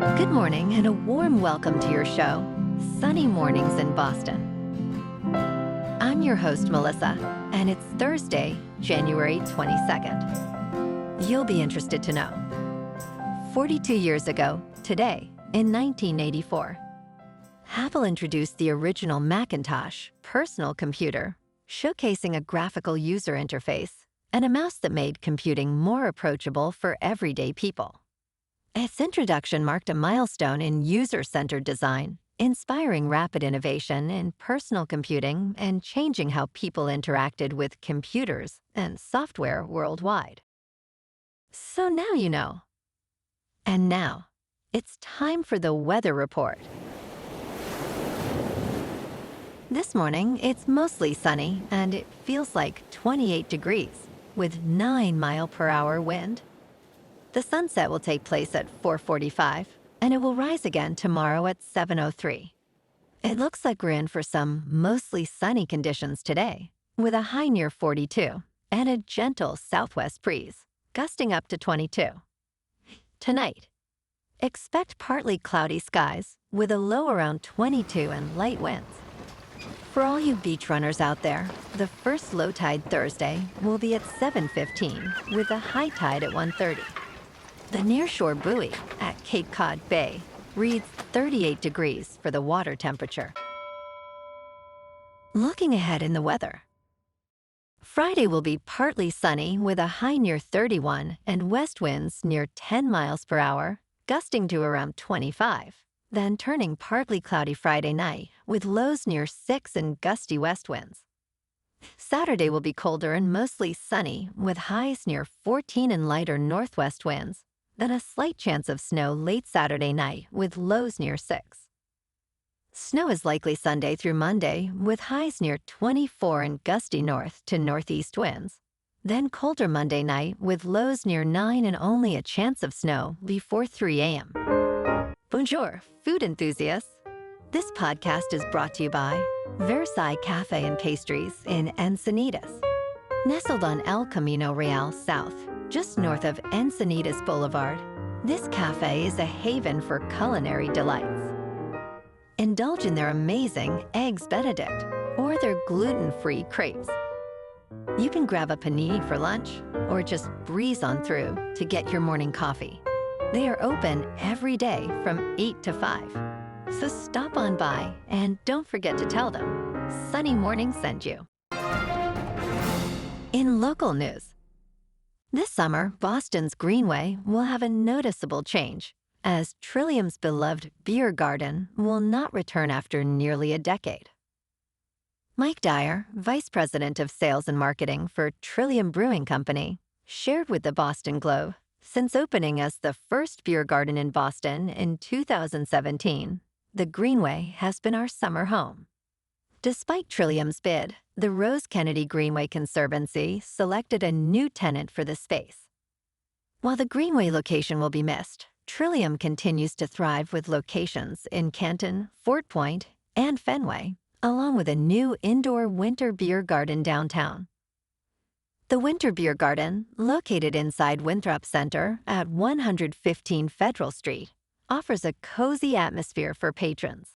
Good morning and a warm welcome to your show, Sunny Mornings in Boston. I'm your host, Melissa, and it's Thursday, January 22nd. You'll be interested to know. 42 years ago, today, in 1984, Apple introduced the original Macintosh personal computer, showcasing a graphical user interface and a mouse that made computing more approachable for everyday people. Its introduction marked a milestone in user-centered design, inspiring rapid innovation in personal computing and changing how people interacted with computers and software worldwide. So now you know. And now, it's time for the weather report. This morning, it's mostly sunny and it feels like 28 degrees with 9-mile-per-hour wind. The sunset will take place at 4:45, and it will rise again tomorrow at 7:03. It looks like we're in for some mostly sunny conditions today, with a high near 42 and a gentle southwest breeze, gusting up to 22. Tonight, expect partly cloudy skies with a low around 22 and light winds. For all you beach runners out there, the first low tide Thursday will be at 7:15 with a high tide at 1:30. The nearshore buoy at Cape Cod Bay reads 38 degrees for the water temperature. Looking ahead in the weather. Friday will be partly sunny with a high near 31 and west winds near 10 miles per hour, gusting to around 25, then turning partly cloudy Friday night with lows near 6 and gusty west winds. Saturday will be colder and mostly sunny with highs near 14 and lighter northwest winds, then a slight chance of snow late Saturday night with lows near 6. Snow is likely Sunday through Monday with highs near 24 and gusty north to northeast winds, then colder Monday night with lows near 9 and only a chance of snow before 3 a.m. Bonjour, food enthusiasts. This podcast is brought to you by Versailles Cafe and Pastries in Encinitas. Nestled on El Camino Real South, just north of Encinitas Boulevard, this cafe is a haven for culinary delights. Indulge in their amazing Eggs Benedict or their gluten-free crepes. You can grab a panini for lunch or just breeze on through to get your morning coffee. They are open every day from 8 to 5. So stop on by and don't forget to tell them Sunny Morning sent you. In local news, this summer, Boston's Greenway will have a noticeable change, as Trillium's beloved beer garden will not return after nearly a decade. Mike Dyer, Vice President of Sales and Marketing for Trillium Brewing Company, shared with the Boston Globe, since opening as the first beer garden in Boston in 2017, the Greenway has been our summer home. Despite Trillium's bid, the Rose Kennedy Greenway Conservancy selected a new tenant for the space. While the Greenway location will be missed, Trillium continues to thrive with locations in Canton, Fort Point, and Fenway, along with a new indoor winter beer garden downtown. The Winter Beer Garden, located inside Winthrop Center at 115 Federal Street, offers a cozy atmosphere for patrons.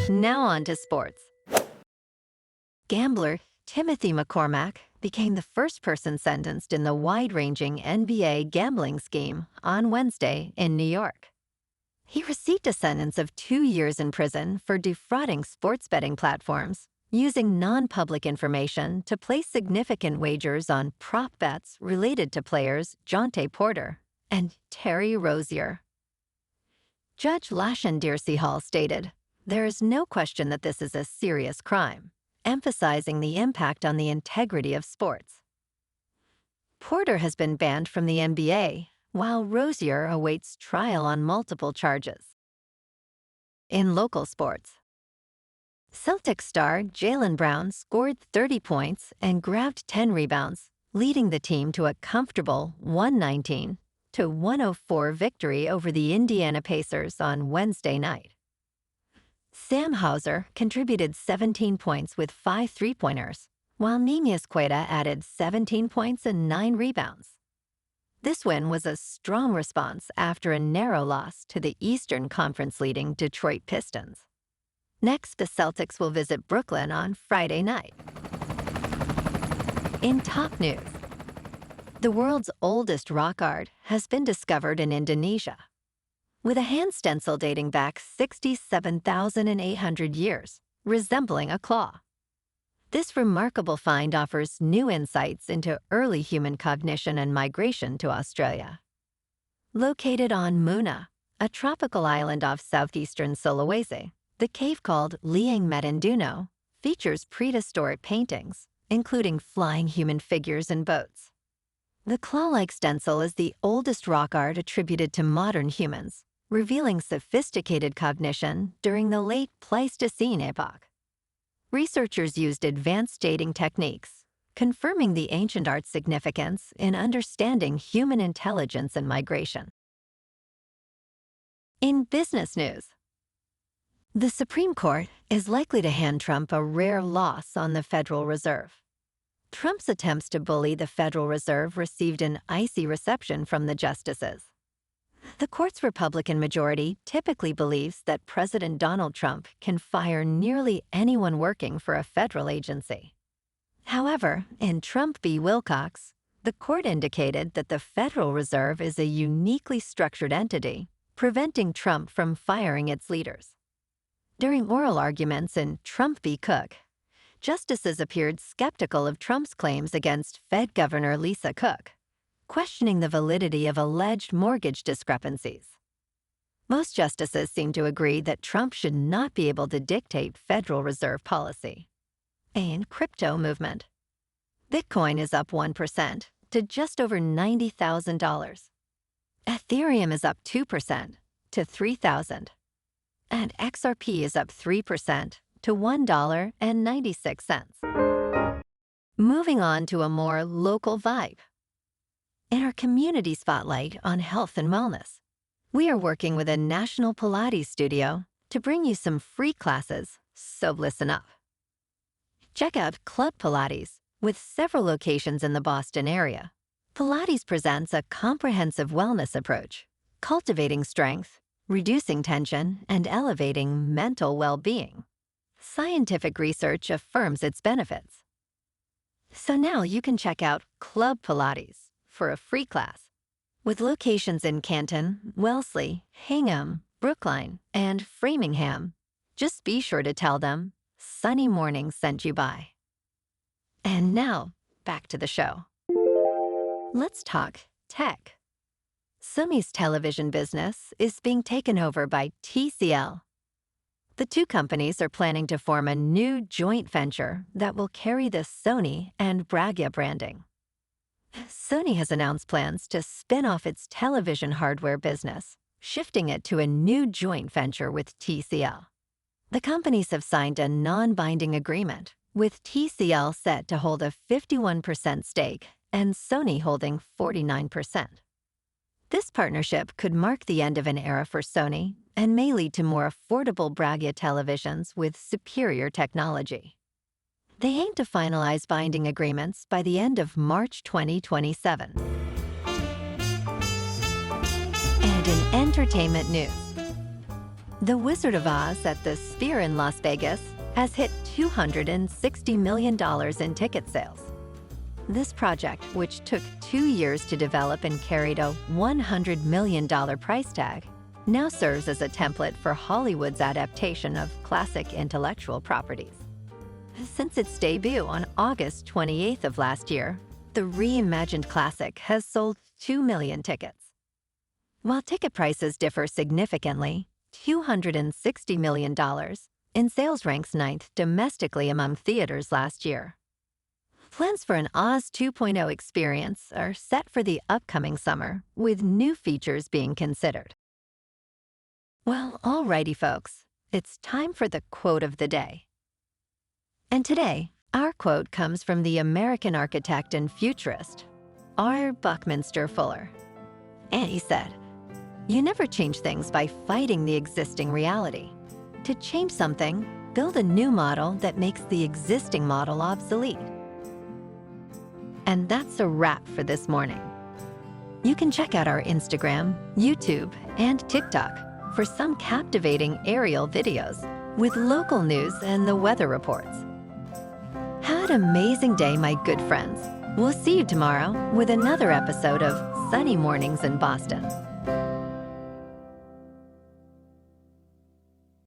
Now on to sports. Gambler Timothy McCormack became the first person sentenced in the wide-ranging NBA gambling scheme on Wednesday in New York. He received a sentence of 2 years in prison for defrauding sports betting platforms, using non-public information to place significant wagers on prop bets related to players Jonte Porter and Terry Rozier. Judge Lashen Dearcy Hall stated, "There is no question that this is a serious crime," emphasizing the impact on the integrity of sports. Porter has been banned from the NBA, while Rozier awaits trial on multiple charges. In local sports, Celtics star Jaylen Brown scored 30 points and grabbed 10 rebounds, leading the team to a comfortable 119-104 victory over the Indiana Pacers on Wednesday night. Sam Hauser contributed 17 points with 5 three-pointers, while Neemias Queta added 17 points and 9 rebounds. This win was a strong response after a narrow loss to the Eastern Conference-leading Detroit Pistons. Next, the Celtics will visit Brooklyn on Friday night. In top news, the world's oldest rock art has been discovered in Indonesia. With a hand stencil dating back 67,800 years, resembling a claw. This remarkable find offers new insights into early human cognition and migration to Australia. Located on Muna, a tropical island off southeastern Sulawesi, the cave called Liang Medanduno features prehistoric paintings, including flying human figures and boats. The claw-like stencil is the oldest rock art attributed to modern humans, revealing sophisticated cognition during the late Pleistocene epoch. Researchers used advanced dating techniques, confirming the ancient art's significance in understanding human intelligence and migration. In business news, the Supreme Court is likely to hand Trump a rare loss on the Federal Reserve. Trump's attempts to bully the Federal Reserve received an icy reception from the justices. The court's Republican majority typically believes that President Donald Trump can fire nearly anyone working for a federal agency. However, in Trump v. Wilcox, the court indicated that the Federal Reserve is a uniquely structured entity, preventing Trump from firing its leaders. During oral arguments in Trump v. Cook, justices appeared skeptical of Trump's claims against Fed Governor Lisa Cook, questioning the validity of alleged mortgage discrepancies. Most justices seem to agree that Trump should not be able to dictate Federal Reserve policy. And crypto movement. Bitcoin is up 1% to just over $90,000. Ethereum is up 2% to $3,000. And XRP is up 3% to $1.96. Moving on to a more local vibe. In our community spotlight on health and wellness, we are working with a national Pilates studio to bring you some free classes, so listen up. Check out Club Pilates with several locations in the Boston area. Pilates presents a comprehensive wellness approach, cultivating strength, reducing tension, and elevating mental well-being. Scientific research affirms its benefits. So now you can check out Club Pilates for a free class. With locations in Canton, Wellesley, Hingham, Brookline, and Framingham, just be sure to tell them Sunny Morning sent you by. And now, back to the show. Let's talk tech. Sony's television business is being taken over by TCL. The two companies are planning to form a new joint venture that will carry the Sony and Bravia branding. Sony has announced plans to spin off its television hardware business, shifting it to a new joint venture with TCL. The companies have signed a non-binding agreement, with TCL set to hold a 51% stake and Sony holding 49%. This partnership could mark the end of an era for Sony and may lead to more affordable Bravia televisions with superior technology. They aim to finalize binding agreements by the end of March 2027. And in entertainment news, The Wizard of Oz at the Sphere in Las Vegas has hit $260 million in ticket sales. This project, which took 2 years to develop and carried a $100 million price tag, now serves as a template for Hollywood's adaptation of classic intellectual properties. Since its debut on August 28th of last year, the reimagined classic has sold 2 million tickets. While ticket prices differ significantly, $260 million in sales ranks 9th domestically among theaters last year. Plans for an Oz 2.0 experience are set for the upcoming summer, with new features being considered. Well, alrighty folks, it's time for the quote of the day. And today, our quote comes from the American architect and futurist, R. Buckminster Fuller. And he said, "You never change things by fighting the existing reality. To change something, build a new model that makes the existing model obsolete." And that's a wrap for this morning. You can check out our Instagram, YouTube, and TikTok for some captivating aerial videos with local news and the weather reports. Have an amazing day, my good friends. We'll see you tomorrow with another episode of Sunny Mornings in Boston.